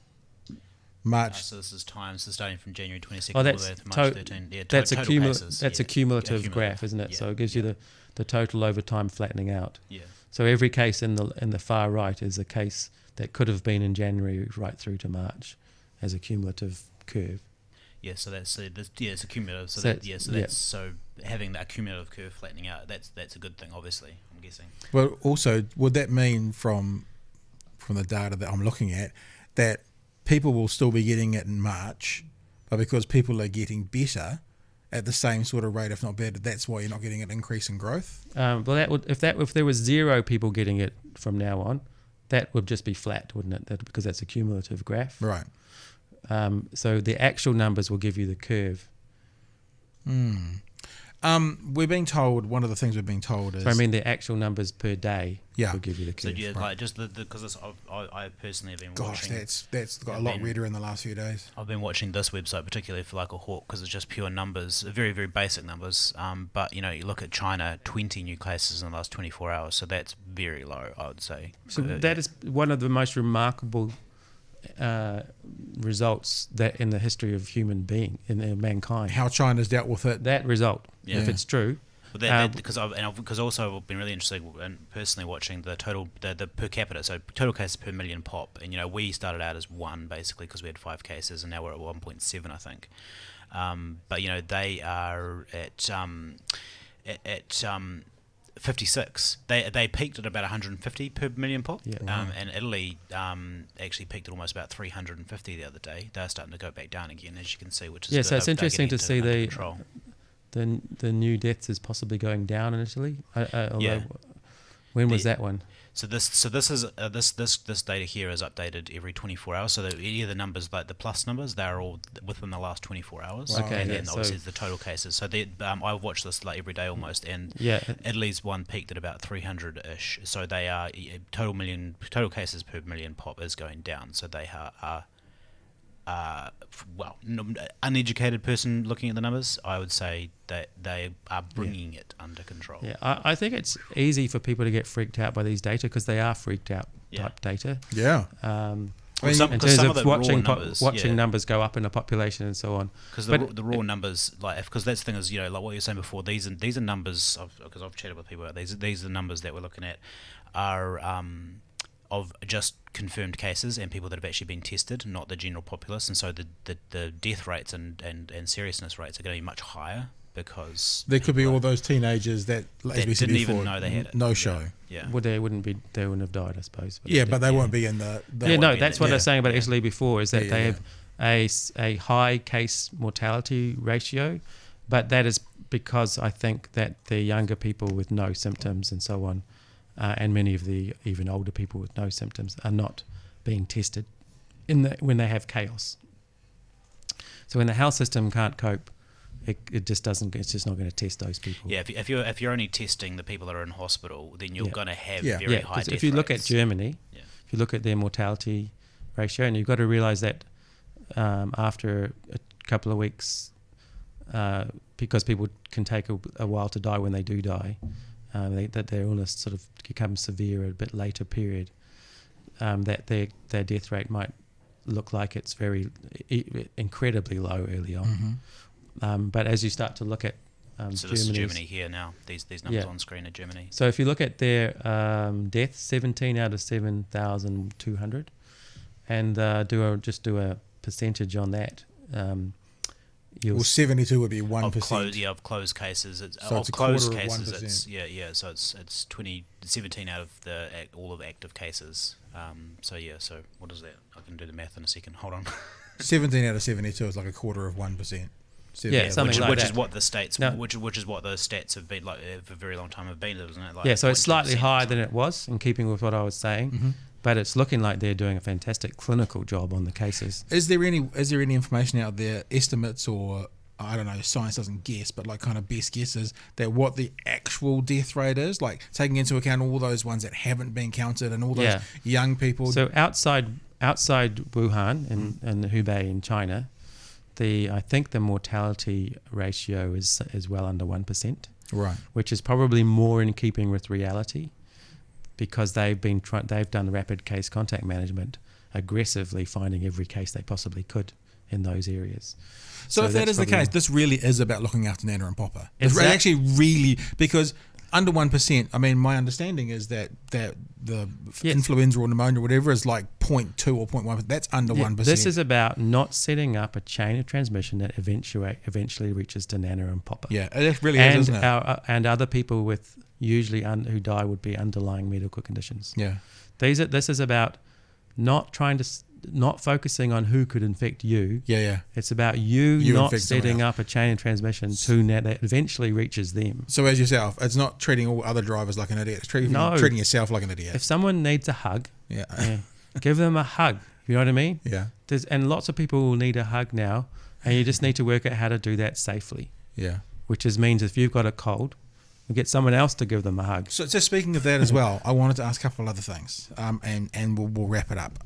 March. So this is time. So starting from January 22nd Oh, all the that's way to March 13th. Yeah, that's total cases. That's a cumulative graph, isn't it? Yeah. So it gives you the total over time flattening out. Yeah. So every case in the far right is a case that could have been in January right through to March as a cumulative curve. Yeah, so that's it's a cumulative. So so having that cumulative curve flattening out, that's a good thing, obviously. I'm guessing. Well, also, would that mean from the data that I'm looking at that people will still be getting it in March, but because people are getting better at the same sort of rate, if not better, that's why you're not getting an increase in growth? Well, that would if there was 0 people getting it from now on, that would just be flat, wouldn't it? Because that's a cumulative graph. Right. So the actual numbers will give you the curve. We're being told, one of the things we're being told is... So I mean the actual numbers per day Yeah. will give you the So curve. yeah, Right. like just because I personally have been Gosh, watching. that's got a I've lot been- redder in the last few days. I've been watching this website particularly for like a hawk because it's just pure numbers, very very basic numbers. But you look at China, 20 new cases in the last 24 hours, so that's very low, I would say. So that is one of the most remarkable results that in the history of mankind. How China's dealt with it. That result, Yeah. if it's true. But because also I've been really interested in personally watching the total the per capita, so total cases per million pop, and we started out as 1 basically because we had 5 cases, and now we're at 1.7 I think. But they are at 56. They peaked at about 150 per million pop, Yeah. and Italy actually peaked at almost about 350 the other day. They're starting to go back down again, as you can see, which is Yeah, good. so it's They're interesting getting to see under control. the new deaths is possibly going down in Italy. Although, Yeah. when was that one? So this is this data here is updated every 24 hours. So that any of the numbers, like the plus numbers, they're all within the last 24 hours. Wow. Okay, And yeah, then so- obviously the total cases. So I watch this like every day almost, and Yeah. Italy's one peaked at about 300-ish. So they are total cases per million pop is going down. So they are uneducated person looking at the numbers, I would say that they are bringing it under control. Yeah, I think it's easy for people to get freaked out by these data because they are freaked out type data. Yeah. In some terms of of the raw watching numbers, numbers go up in a population and so on. Because But the raw numbers, because that's the thing is, like what you were saying before, these are numbers because I've chatted with people about these are the numbers that we're looking at are of just confirmed cases and people that have actually been tested, not the general populace, and so the death rates and seriousness rates are going to be much higher because There could be all those teenagers that, as we said didn't even before, know they had it. no show. Yeah. Well, they wouldn't have died, I suppose. Yeah, but they won't be in the... Yeah, no, be that's in what the- I was saying about Italy before, is that Yeah, they yeah. have a high case mortality ratio, but that is because I think that the younger people with no symptoms and so on, and many of the even older people with no symptoms are not being tested when they have chaos. So when the health system can't cope, it just doesn't. It's just not going to test those people. Yeah, if you're only testing the people that are in hospital, then you're Yeah. going to have Yeah. very Yeah, high 'cause death if you look at rates. Germany, Yeah. if you look at their mortality ratio, and you've got to realise that after a couple of weeks, because people can take a while to die when they do die, that their illness sort of becomes severe at a bit later period, that their death rate might look like it's very incredibly low early on. But as you start to look at So this is Germany here now. These numbers Yeah. on screen are Germany. So if you look at their deaths, 17 out of 7,200, and do a percentage on that, you'll Well, 72 would be Of 1%. closed cases. So of it's a closed quarter of cases, 1%. it's So it's 17 out of all of active cases. So what is that? I can do the math in a second. Hold on. 17 out of 72 is like a quarter of 1%. Yeah, something like which that. is what the states, No. which is what those stats have been like for a very long time have been, isn't it? Like yeah, so it's slightly 0.2% or higher than something. it was, in keeping with what I was saying, but it's looking like they're doing a fantastic clinical job on the cases. Is there any information out there, estimates or, I don't know, science doesn't guess, but like kind of best guesses that what the actual death rate is, like taking into account all those ones that haven't been counted and all those Yeah. young people? So outside Wuhan in Hubei in China, I think the mortality ratio is well under 1%, Right. which is probably more in keeping with reality, because they've done rapid case contact management, aggressively finding every case they possibly could in those areas. So if that is the case, this really is about looking after Nana and Papa. It's actually really, because under 1%, I mean, my understanding is that the influenza or pneumonia or whatever is like 0.2 or 0.1. That's under 1%. This is about not setting up a chain of transmission that eventually reaches to Nana and Papa. Yeah, it really is, isn't it? And other people with who die would be underlying medical conditions. Yeah. This is about not focusing on who could infect you. Yeah. It's about you not setting up a chain of transmission that eventually reaches them. So as yourself, it's not treating all other drivers like an idiot. It's treating yourself like an idiot. If someone needs a hug, give them a hug. You know what I mean? Yeah. And lots of people will need a hug now, and you just need to work out how to do that safely. Yeah. Which means if you've got a cold, we'll get someone else to give them a hug. So speaking of that as well, I wanted to ask a couple of other things, and we'll wrap it up.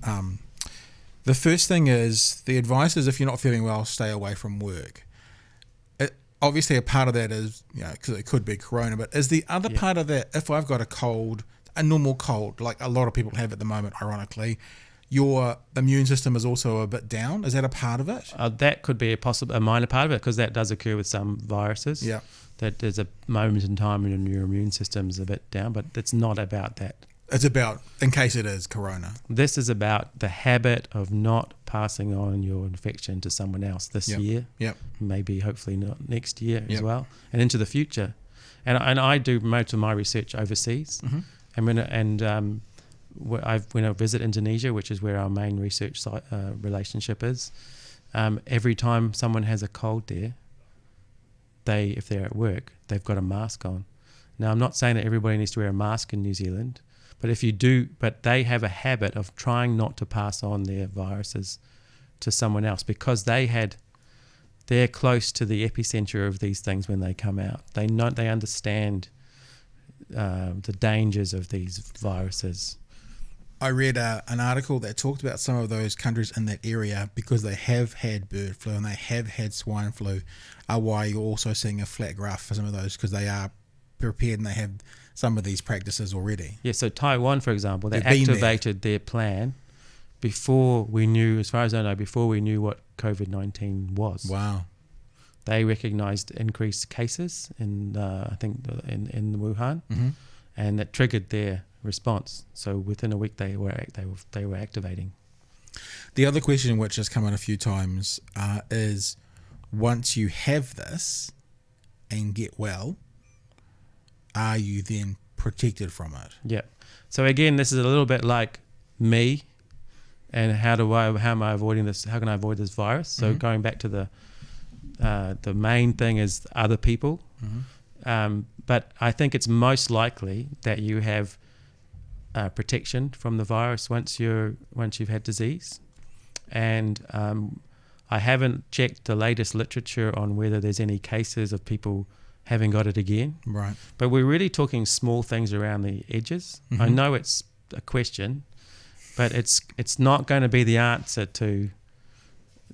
The first thing is, the advice is, if you're not feeling well, stay away from work. Obviously, a part of that is, because it could be corona, but is the other part of that, if I've got a cold, a normal cold, like a lot of people have at the moment, ironically, your immune system is also a bit down? Is that a part of it? That could be a minor part of it, because that does occur with some viruses. Yeah. That there's a moment in time when your immune system's a bit down, but it's not about that. It's about, in case it is corona. This is about the habit of not passing on your infection to someone else this year. Yep. Maybe, hopefully not next year as well, and into the future. And I do most of my research overseas. Mm-hmm. When I visit Indonesia, which is where our main research relationship is, every time someone has a cold there, if they're at work, they've got a mask on. Now, I'm not saying that everybody needs to wear a mask in New Zealand, but they have a habit of trying not to pass on their viruses to someone else, because they're close to the epicenter of these things when they come out. They understand the dangers of these viruses. I read an article that talked about some of those countries in that area, because they have had bird flu and they have had swine flu, why you're also seeing a flat graph for some of those, because they are prepared and they have some of these practices already. Yeah, so Taiwan, for example, they activated their plan before we knew, as far as I know, before we knew what COVID-19 was. Wow. They recognized increased cases in Wuhan, mm-hmm. and that triggered their response. So within a week they were activating. The other question which has come in a few times is, once you have this and get well, are you then protected from it? Yeah. So again, this is a little bit like me, and how am I avoiding this? How can I avoid this virus? So going back to the main thing is other people. Mm-hmm. But I think it's most likely that you have protection from the virus once you've had disease. And I haven't checked the latest literature on whether there's any cases of people having got it again. Right. But we're really talking small things around the edges. Mm-hmm. I know it's a question, but it's not going to be the answer to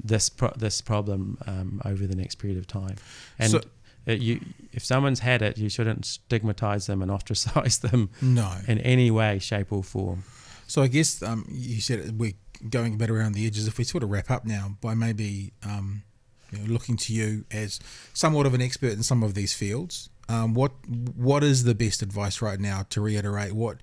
this problem over the next period of time. And if someone's had it, you shouldn't stigmatize them and ostracize them in any way, shape or form. So I guess you said we're going a bit around the edges. If we sort of wrap up now by maybe looking to you as somewhat of an expert in some of these fields, what is the best advice right now, to reiterate what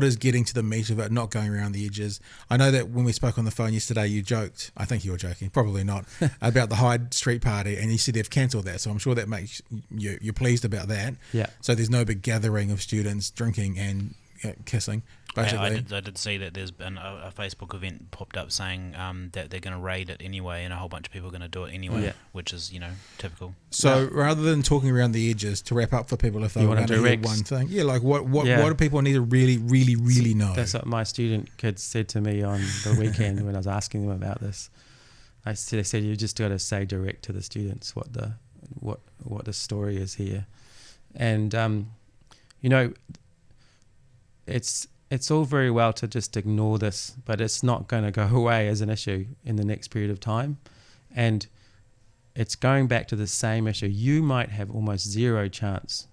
is getting to the meat of it, not going around the edges? I know that when we spoke on the phone yesterday, you joked, I think you were joking, probably not, about the Hyde Street party, and you said they've cancelled that. So I'm sure that makes you're pleased about that. Yeah. So there's no big gathering of students drinking and kissing, basically. I did see that there's been a Facebook event popped up saying that they're going to raid it anyway, and a whole bunch of people are going to do it anyway, which is typical. So rather than talking around the edges, to wrap up for people, if they want to hear one thing, what do people need to really, really, really know? That's what my student kids said to me on the weekend when I was asking them about this. They said you just got to say direct to the students what the story is here, and It's all very well to just ignore this, but it's not going to go away as an issue in the next period of time. And it's going back to the same issue. You might have almost zero chance,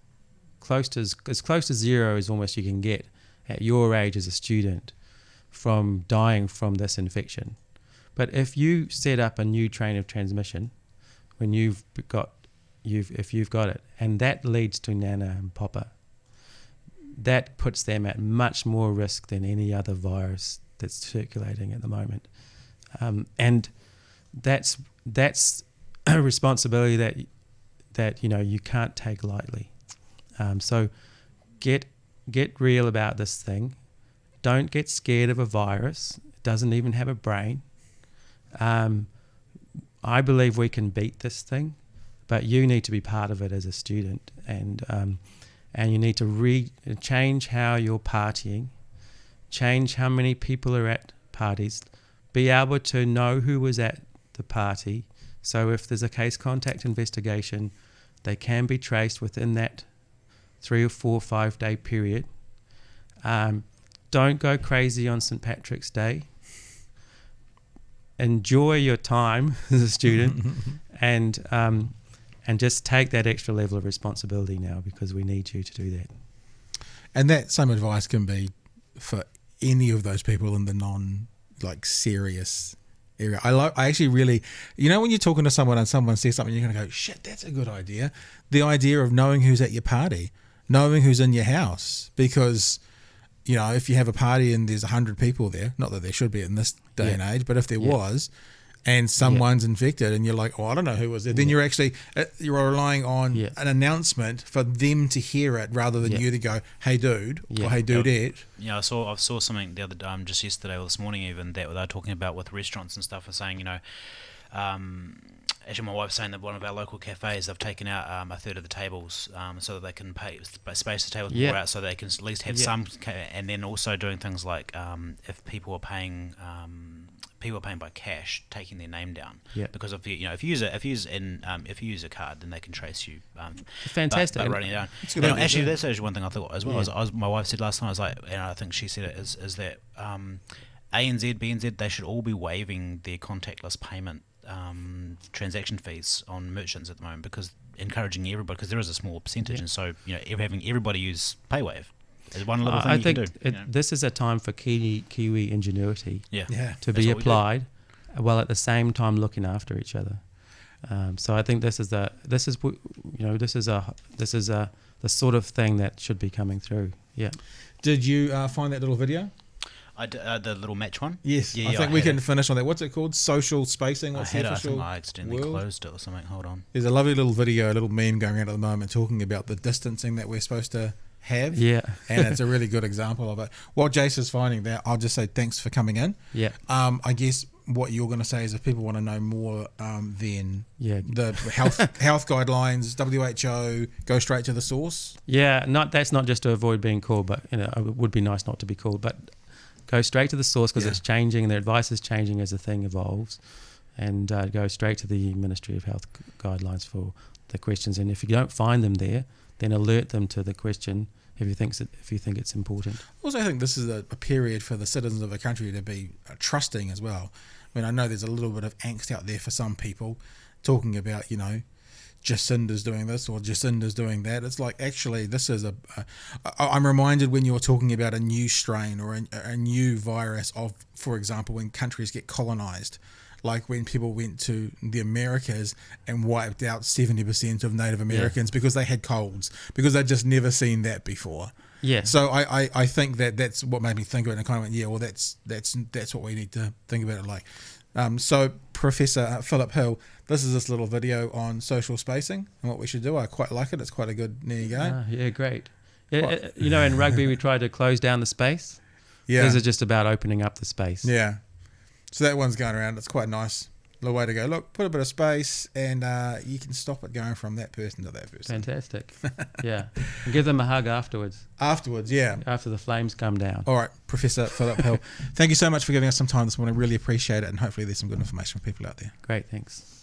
as close to zero as almost you can get at your age as a student from dying from this infection. But if you set up a new train of transmission, when if you've got it, and that leads to Nana and Papa, that puts them at much more risk than any other virus that's circulating at the moment. And that's a responsibility that you can't take lightly. So get real about this thing. Don't get scared of a virus. It doesn't even have a brain. I believe we can beat this thing, but you need to be part of it as a student, and you need to change how you're partying, change how many people are at parties, be able to know who was at the party. So if there's a case contact investigation, they can be traced within that 3 or 4 or 5 day period. Don't go crazy on St. Patrick's Day. Enjoy your time as a student, and just take that extra level of responsibility now, because we need you to do that. And that same advice can be for any of those people in the serious area. I actually really, when you're talking to someone and someone says something, you're going to go, shit, that's a good idea. The idea of knowing who's at your party, knowing who's in your house, because if you have a party and there's 100 people there, not that there should be in this day and age, but if there was, and someone's infected and you're like, I don't know who was there, then you're actually, you're relying on an announcement for them to hear it rather than you to go, hey dude, or hey dudette. I saw something the other day, just yesterday or this morning even, that they're talking about with restaurants and stuff, and saying, actually my wife's saying that one of our local cafes, they've taken out a third of the tables so that they can space the tables more out, so they can at least have some, and then also doing things like if people are paying by cash, taking their name down, because if you use a card, then they can trace you. Fantastic. By writing it down. Actually, that's actually one thing I thought as well. My wife said last time, I was like, and I think she said it is that ANZ, BNZ, they should all be waiving their contactless payment transaction fees on merchants at the moment, because encouraging everybody, because there is a small percentage, and so having everybody use PayWave is one little thing I you think can do. This is a time for Kiwi ingenuity to be what applied, while at the same time looking after each other. So I think this is the sort of thing that should be coming through. Yeah. Did you find that little video? The little match one? Yes. I think we can finish on that. What's it called? Social spacing? What's the official I think I accidentally closed it or something. Hold on. There's a lovely little video, a little meme going around at the moment talking about the distancing that we're supposed to have. Yeah. And it's a really good example of it. While Jace is finding that, I'll just say thanks for coming in. Yeah. I guess what you're going to say is if people want to know more than the health guidelines, WHO, go straight to the source. Yeah. That's not just to avoid being called, but it would be nice not to be called, but go straight to the source, because it's changing and the advice is changing as the thing evolves, and go straight to the Ministry of Health guidelines for the questions. And if you don't find them there, then alert them to the question if you think it's important. Also, I think this is a period for the citizens of the country to be trusting as well. I mean, I know there's a little bit of angst out there for some people talking about, Jacinda's doing this or Jacinda's doing that. It's like, actually, this is I'm reminded when you're talking about a new strain or a new virus of, for example, when countries get colonized, like when people went to the Americas and wiped out 70% of Native Americans because they had colds, because they'd just never seen that before. Yeah. So I think that's what made me think of it, and I kind of went, that's what we need to think about it like. So Professor Philip Hill, this is this little video on social spacing and what we should do. I quite like it. It's quite a good near go. Yeah, great. Yeah, in rugby we try to close down the space. Yeah. This is just about opening up the space. Yeah. So that one's going around. It's quite nice. The way to go. Look, put a bit of space, and you can stop it going from that person to that person. Fantastic. Yeah. And give them a hug afterwards. Afterwards, yeah. After the flames come down. All right, Professor Philip Hill. Thank you so much for giving us some time this morning. Really appreciate it, and hopefully there's some good information for people out there. Great, thanks.